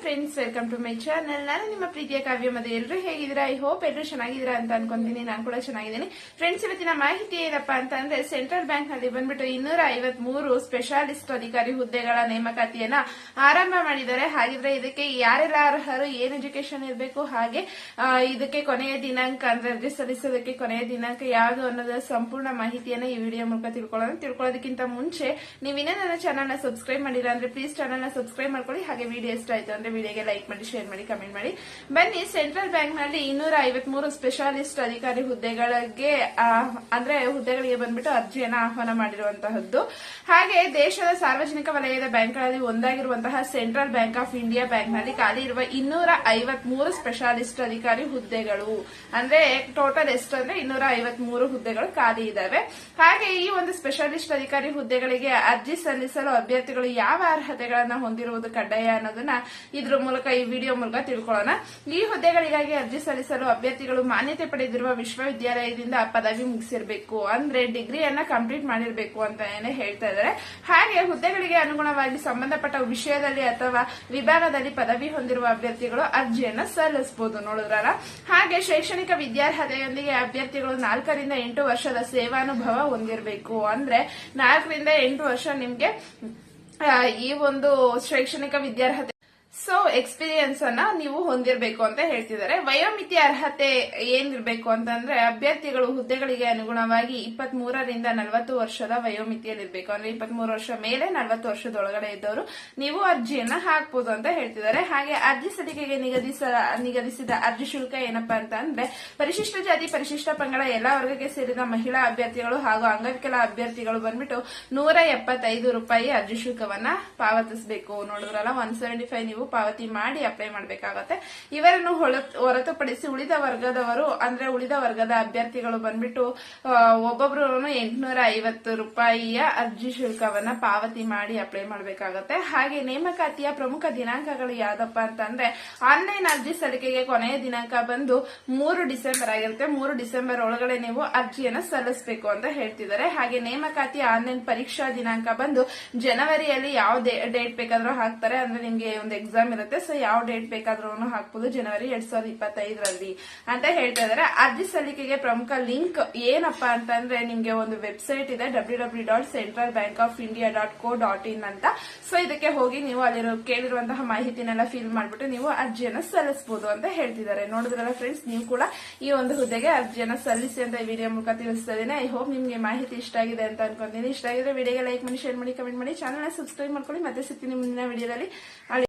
Friends, welcome to my channel. ನಾನು ನಿಮ್ಮ ಪ್ರೀತಿಯ ಕಾವ್ಯ. ಮತ್ತೆ ಎಲ್ಲರೂ ಹೇಗಿದ್ದೀರಾ? ಐ ಹೋಪ್ ಎಲ್ಲರೂ ಚೆನ್ನಾಗಿದ್ದೀರಾ ಅಂತ ಅನ್ಕೊಂತೀನಿ. ನಾನು ಕೂಡ ಚೆನ್ನಾಗಿದ್ದೀನಿ ಫ್ರೆಂಡ್ಸ್. ಇವತ್ತಿನ ಮಾಹಿತಿ ಏನಪ್ಪಾ ಅಂತಂದ್ರೆ, ಸೆಂಟ್ರಲ್ ಬ್ಯಾಂಕ್ ನಲ್ಲಿ ಬಂದ್ಬಿಟ್ಟು 253 ಸ್ಪೆಷಾಲಿಸ್ಟ್ ಅಧಿಕಾರಿ ಹುದ್ದೆಗಳ ನೇಮಕಾತಿಯನ್ನ ಆರಂಭ ಮಾಡಿದ್ದಾರೆ. ಹಾಗಿದ್ರೆ ಇದಕ್ಕೆ ಯಾರೆಲ್ಲ ಅರ್ಹರು, ಏನ್ ಎಜುಕೇಶನ್ ಇರಬೇಕು, ಹಾಗೆ ಇದಕ್ಕೆ ಕೊನೆಯ ದಿನಾಂಕ ಅಂದ್ರೆ ಅರ್ಜಿ ಸಲ್ಲಿಸೋದಕ್ಕೆ ಕೊನೆಯ ದಿನಾಂಕ ಯಾವುದು ಅನ್ನೋದರ ಸಂಪೂರ್ಣ ಮಾಹಿತಿಯನ್ನ ಈ ವಿಡಿಯೋ ಮೂಲಕ ತಿಳ್ಕೊಳ್ಳೋದಕ್ಕಿಂತ ಮುಂಚೆ ನೀವಿನ್ನ ನನ್ನ ಚಾನಲ್ ನ ಸಬ್ಸ್ಕ್ರೈಬ್ ಮಾಡಿಲ್ಲ ಅಂದ್ರೆ ಪ್ಲೀಸ್ ಚಾನಲ್ ನ ಸಬ್ಸ್ಕ್ರೈಬ್ ಮಾಡ್ಕೊಳ್ಳಿ. ಹಾಗೆ ವಿಡಿಯೋ ಇಷ್ಟ ಆಯ್ತು ಅಂದ್ರೆ ವಿಡಿಯೋಗೆ ಲೈಕ್ ಮಾಡಿ, ಶೇರ್ ಮಾಡಿ, ಕಮೆಂಟ್ ಮಾಡಿ. ಬನ್ನಿ, ಸೆಂಟ್ರಲ್ ಬ್ಯಾಂಕ್ ನಲ್ಲಿ 253 ಸ್ಪೆಷಾಲಿಸ್ಟ್ ಅಧಿಕಾರಿ ಹುದ್ದೆಗಳಿಗೆ ಹುದ್ದೆಗಳಿಗೆ ಬಂದ್ಬಿಟ್ಟು ಅರ್ಜಿಯನ್ನು ಆಹ್ವಾನ ಮಾಡಿರುವಂತಹದ್ದು. ಹಾಗೆ ದೇಶದ ಸಾರ್ವಜನಿಕ ವಲಯದ ಬ್ಯಾಂಕ್ಗಳಲ್ಲಿ ಒಂದಾಗಿರುವಂತಹ central bank of India bank ನಲ್ಲಿ ಖಾಲಿ ಇರುವ 253 ಸ್ಪೆಷಾಲಿಸ್ಟ್ ಅಧಿಕಾರಿ ಹುದ್ದೆಗಳು. ಅಂದ್ರೆ ಟೋಟಲ್ ಎಷ್ಟು ಅಂದ್ರೆ 253 ಹುದ್ದೆಗಳು ಖಾಲಿ ಇದಾವೆ. ಹಾಗೆ ಈ ಒಂದು ಸ್ಪೆಷಾಲಿಸ್ಟ್ ಅಧಿಕಾರಿ ಹುದ್ದೆಗಳಿಗೆ ಅರ್ಜಿ ಸಲ್ಲಿಸಲು ಅಭ್ಯರ್ಥಿಗಳು ಯಾವ ಅರ್ಹತೆಗಳನ್ನ ಹೊಂದಿರುವುದು ಕಡ್ಡಾಯ ಅನ್ನೋದನ್ನ ಇದ್ರ ಮೂಲಕ, ಈ ವಿಡಿಯೋ ಮೂಲಕ ತಿಳ್ಕೊಳ್ಳೋಣ. ಈ ಹುದ್ದೆಗಳಿಗಾಗಿ ಅರ್ಜಿ ಸಲ್ಲಿಸಲು ಅಭ್ಯರ್ಥಿಗಳು ಮಾನ್ಯತೆ ಪಡೆದಿರುವ ವಿಶ್ವವಿದ್ಯಾಲಯದಿಂದ ಪದವಿ ಮುಗಿಸಿರಬೇಕು, ಅಂದ್ರೆ ಡಿಗ್ರಿಯನ್ನ ಕಂಪ್ಲೀಟ್ ಮಾಡಿರಬೇಕು ಅಂತ ಹೇಳ್ತಾ ಇದ್ದಾರೆ. ಹಾಗೆ ಹುದ್ದೆಗಳಿಗೆ ಅನುಗುಣವಾಗಿ ಸಂಬಂಧಪಟ್ಟ ವಿಷಯದಲ್ಲಿ ಅಥವಾ ವಿಭಾಗದಲ್ಲಿ ಪದವಿ ಹೊಂದಿರುವ ಅಭ್ಯರ್ಥಿಗಳು ಅರ್ಜಿಯನ್ನ ಸಲ್ಲಿಸಬಹುದು. ನೋಡಿದ್ರಲ್ಲ. ಹಾಗೆ ಶೈಕ್ಷಣಿಕ ವಿದ್ಯಾರ್ಹತೆಯೊಂದಿಗೆ ಅಭ್ಯರ್ಥಿಗಳು 4 ರಿಂದ 8 ವರ್ಷದ ಸೇವಾನುಭವ ಹೊಂದಿರಬೇಕು. ಅಂದ್ರೆ 4 ರಿಂದ 8 ವರ್ಷ ನಿಮ್ಗೆ ಈ ಒಂದು ಶೈಕ್ಷಣಿಕ ವಿದ್ಯಾರ್ಹತೆ ಎಕ್ಸ್ಪೀರಿಯನ್ಸ್ ಅನ್ನ ನೀವು ಹೊಂದಿರಬೇಕು ಅಂತ ಹೇಳ್ತಿದ್ದಾರೆ. ವಯೋಮಿತಿ ಅರ್ಹತೆ ಏನಿರಬೇಕು ಅಂತಂದ್ರೆ, ಅಭ್ಯರ್ಥಿಗಳು ಹುದ್ದೆಗಳಿಗೆ ಅನುಗುಣವಾಗಿ 23 ರಿಂದ 40 ವರ್ಷದ ವಯೋಮಿತಿಯಲ್ಲಿರ್ಬೇಕು. ಅಂದ್ರೆ 23 ವರ್ಷ ಮೇಲೆ 40 ವರ್ಷದೊಳಗಡೆ ಇದ್ದವರು ನೀವು ಅರ್ಜಿಯನ್ನ ಹಾಕಬಹುದು ಅಂತ ಹೇಳ್ತಿದ್ದಾರೆ. ಹಾಗೆ ಅರ್ಜಿ ಸಲ್ಲಿಕೆಗೆ ನಿಗದಿಸಿದ ಅರ್ಜಿ ಶುಲ್ಕ ಏನಪ್ಪಾ ಅಂತ ಅಂದ್ರೆ, ಪರಿಶಿಷ್ಟ ಜಾತಿ, ಪರಿಶಿಷ್ಟ ಪಂಗಡ ಎಲ್ಲಾ ವರ್ಗಕ್ಕೆ ಸೇರಿದ ಮಹಿಳಾ ಅಭ್ಯರ್ಥಿಗಳು ಹಾಗೂ ಅಂಗವಿಕಲ ಅಭ್ಯರ್ಥಿಗಳು ಬಂದ್ಬಿಟ್ಟು 175 ರೂಪಾಯಿ ಅರ್ಜಿ ಶುಲ್ಕವನ್ನ ಪಾವತಿಸಬೇಕು. ನೋಡಿದ್ರಲ್ಲ, 175 ನೀವು ಪಾವತಿ ಮಾಡಿ ಅಪ್ಲೈ ಮಾಡಬೇಕಾಗತ್ತೆ. ಇವರನ್ನು ಹೊರತುಪಡಿಸಿ ಉಳಿದ ವರ್ಗದವರು, ಅಂದ್ರೆ ಉಳಿದ ವರ್ಗದ ಅಭ್ಯರ್ಥಿಗಳು ಬಂದ್ಬಿಟ್ಟು ಒಬ್ಬೊಬ್ರು 850 ರೂಪಾಯಿಯ ಅರ್ಜಿ ಶುಲ್ಕವನ್ನ ಪಾವತಿ ಮಾಡಿ ಅಪ್ಲೈ ಮಾಡಬೇಕಾಗತ್ತೆ. ಹಾಗೆ ನೇಮಕಾತಿಯ ಪ್ರಮುಖ ದಿನಾಂಕಗಳು ಯಾವ್ದಪ್ಪ ಅಂತಂದ್ರೆ, ಆನ್ಲೈನ್ ಅರ್ಜಿ ಸಲ್ಲಿಕೆಗೆ ಕೊನೆಯ ದಿನಾಂಕ ಬಂದು 3 ಡಿಸೆಂಬರ್ ಆಗಿರುತ್ತೆ. 3 ಡಿಸೆಂಬರ್ ಒಳಗಡೆ ನೀವು ಅರ್ಜಿಯನ್ನು ಸಲ್ಲಿಸಬೇಕು ಅಂತ ಹೇಳ್ತಿದ್ದಾರೆ. ಹಾಗೆ ನೇಮಕಾತಿ ಆನ್ಲೈನ್ ಪರೀಕ್ಷಾ ದಿನಾಂಕ ಬಂದು ಜನವರಿಯಲ್ಲಿ ಯಾವ ಡೇಟ್ ಬೇಕಾದ್ರೂ ಹಾಕ್ತಾರೆ. ಅಂದ್ರೆ ನಿಮ್ಗೆ ಒಂದು ಎಕ್ಸಾಮ್ ಇರುತ್ತೆ, ಸೊ ಯಾವ ಡೇಟ್ ಬೇಕಾದ್ರೂ ಹಾಕಬಹುದು, ಜನವರಿ 2025 ಅಂತ ಹೇಳ್ತಾ ಇದಾರೆ. ಅರ್ಜಿ ಸಲ್ಲಿಕೆಗೆ ಪ್ರಮುಖ ಲಿಂಕ್ ಏನಪ್ಪಾ ಅಂತಂದ್ರೆ, ನಿಮ್ಗೆ ಒಂದು ವೆಬ್ಸೈಟ್ ಇದೆ, www.centralbankofindia.co.in ಅಂತ. ಸೊ ಇದಕ್ಕೆ ಹೋಗಿ ನೀವು ಅಲ್ಲಿರೋ ಕೇಳಿರುವಂತಹ ಮಾಹಿತಿನೆಲ್ಲ ಫಿಲ್ ಮಾಡ್ಬಿಟ್ಟು ನೀವು ಅರ್ಜಿಯನ್ನು ಸಲ್ಲಿಸಬಹುದು ಅಂತ ಹೇಳ್ತಿದ್ದಾರೆ. ನೋಡಿದ್ರಲ್ಲ ಫ್ರೆಂಡ್ಸ್, ನೀವು ಕೂಡ ಈ ಒಂದು ಹುದ್ದೆಗೆ ಅರ್ಜಿಯನ್ನು ಸಲ್ಲಿಸಿ ಅಂತ ಈ ವಿಡಿಯೋ ಮೂಲಕ ತಿಳಿಸ್ತಾ ಇದ್ದೀನಿ. ಐ ಹೋಪ್ ನಿಮ್ಗೆ ಮಾಹಿತಿ ಇಷ್ಟ ಆಗಿದೆ ಅಂತ ಅನ್ಕೊಂತೀನಿ. ಇಷ್ಟ ಆಗಿದ್ರೆ ವಿಡಿಯೋಗೆ ಲೈಕ್ ಮಾಡಿ, ಶೇರ್ ಮಾಡಿ, ಕಮೆಂಟ್ ಮಾಡಿ, ಚಾನಲ್ ಸಬ್ಸ್ಕ್ರೈಬ್ ಮಾಡ್ಕೊಳ್ಳಿ. ಮತ್ತೆ ಸಿಗ್ತೀನಿ ಮುಂದಿನ ವಿಡಿಯೋದಲ್ಲಿ.